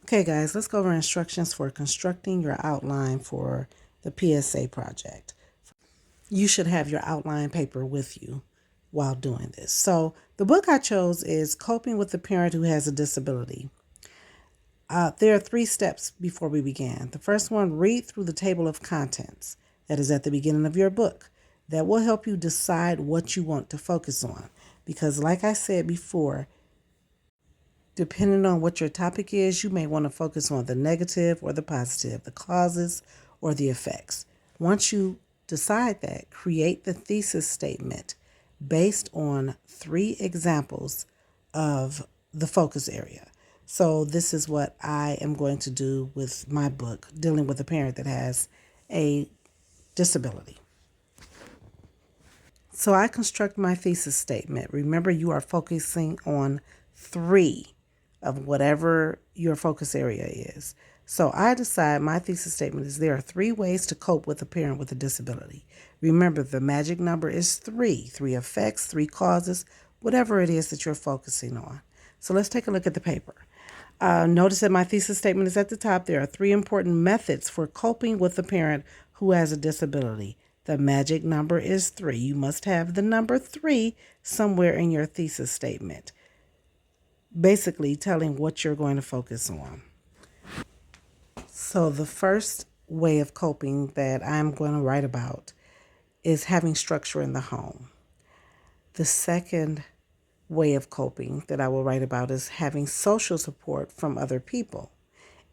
Okay, guys, let's go over instructions for constructing your outline for the PSA project. You should have your outline paper with you while doing this. So, the book I chose is Coping with a Parent Who Has a Disability. There are 3 steps before we begin. The first one, read through the table of contents that is at the beginning of your book. That will help you decide what you want to focus on. Because, like I said before, depending on what your topic is, you may want to focus on the negative or the positive, the causes or the effects. Once you decide that, create the thesis statement based on 3 examples of the focus area. So this is what I am going to do with my book, dealing with a parent that has a disability. So I construct my thesis statement. Remember, you are focusing on 3 of whatever your focus area is. So I decide my thesis statement is there are 3 ways to cope with a parent with a disability. Remember, the magic number is 3. 3 effects, 3 causes, whatever it is that you're focusing on. So let's take a look at the paper. Notice that my thesis statement is at the top. There are 3 important methods for coping with a parent who has a disability. The magic number is 3. You must have the number 3 somewhere in your thesis statement, basically telling what you're going to focus on. So the first way of coping that I'm going to write about is having structure in the home. The second way of coping that I will write about is having social support from other people.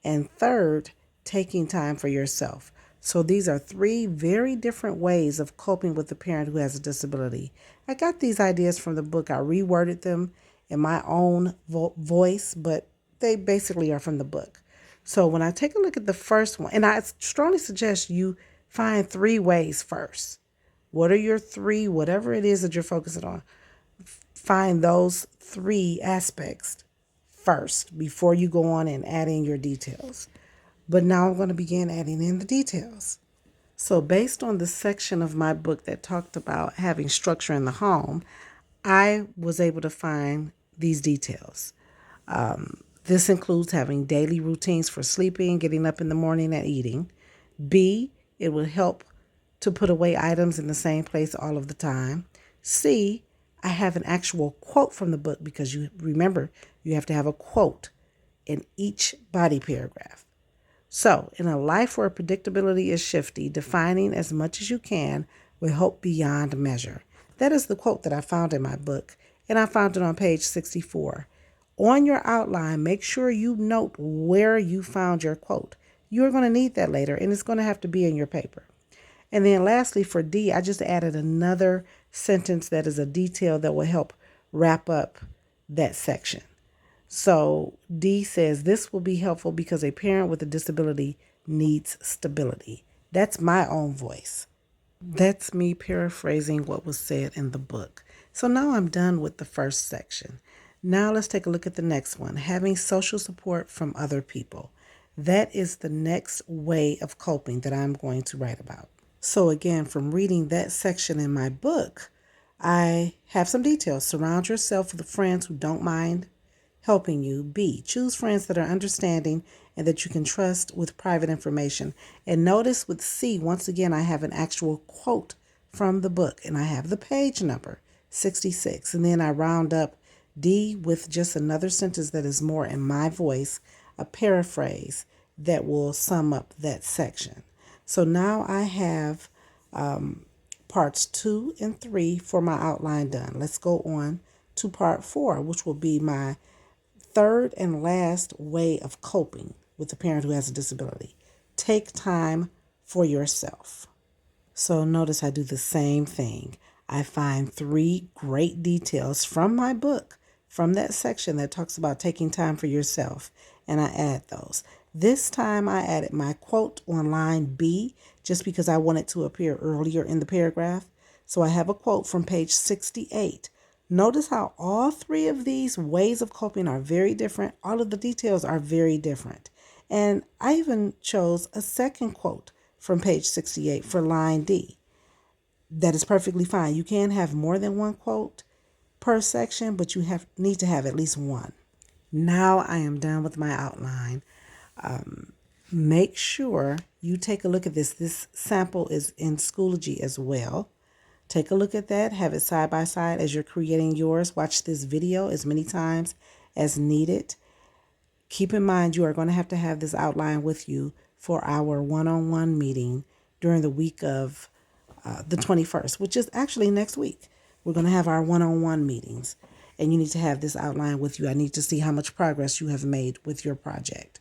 And third, taking time for yourself. So these are 3 very different ways of coping with a parent who has a disability. I got these ideas from the book. I reworded them in my own voice, but they basically are from the book. So when I take a look at the first one, and I strongly suggest you find 3 ways first. What are your 3, whatever it is that you're focusing on? Find those 3 aspects first before you go on and add in your details. But now I'm going to begin adding in the details. So based on the section of my book that talked about having structure in the home, I was able to find these details. This includes having daily routines for sleeping, getting up in the morning, and eating. B, it will help to put away items in the same place all of the time. C, I have an actual quote from the book because you remember you have to have a quote in each body paragraph. So, in a life where predictability is shifty, defining as much as you can will help beyond measure. That is the quote that I found in my book, and I found it on page 64. On your outline, make sure you note where you found your quote. You're going to need that later, and it's going to have to be in your paper. And then lastly, for D, I just added another sentence that is a detail that will help wrap up that section. So D says this will be helpful because a parent with a disability needs stability. That's my own voice. That's me paraphrasing what was said in the book. So now I'm done with the first section. Now let's take a look at the next one, having social support from other people. That is the next way of coping that I'm going to write about. So again, from reading that section in my book, I have some details. Surround yourself with friends who don't mind helping you. B, choose friends that are understanding and that you can trust with private information. And notice with C, once again, I have an actual quote from the book and I have the page number 66. And then I round up D with just another sentence that is more in my voice, a paraphrase that will sum up that section. So now I have parts 2 and 3 for my outline done. Let's go on to part 4, which will be my third and last way of coping with a parent who has a disability. Take time for yourself. So notice I do the same thing. I find 3 great details from my book, from that section that talks about taking time for yourself, and I add those. This time I added my quote on line B just because I want it to appear earlier in the paragraph. So I have a quote from page 68. Notice how all 3 of these ways of coping are very different. All of the details are very different. And I even chose a second quote from page 68 for line D. That is perfectly fine. You can have more than one quote per section, but you need to have at least one. Now I am done with my outline. Make sure you take a look at this. This sample is in Schoology as well. Take a look at that. Have it side by side as you're creating yours. Watch this video as many times as needed. Keep in mind you are going to have this outline with you for our one-on-one meeting during the week of the 21st, which is actually next week. We're going to have our one-on-one meetings, and you need to have this outline with you. I need to see how much progress you have made with your project.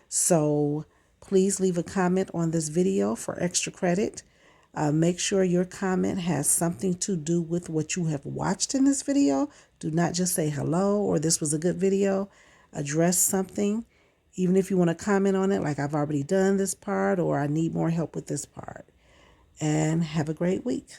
So please leave a comment on this video for extra credit. Make sure your comment has something to do with what you have watched in this video. Do not just say hello or this was a good video. Address something, even if you want to comment on it, like I've already done this part or I need more help with this part. And have a great week.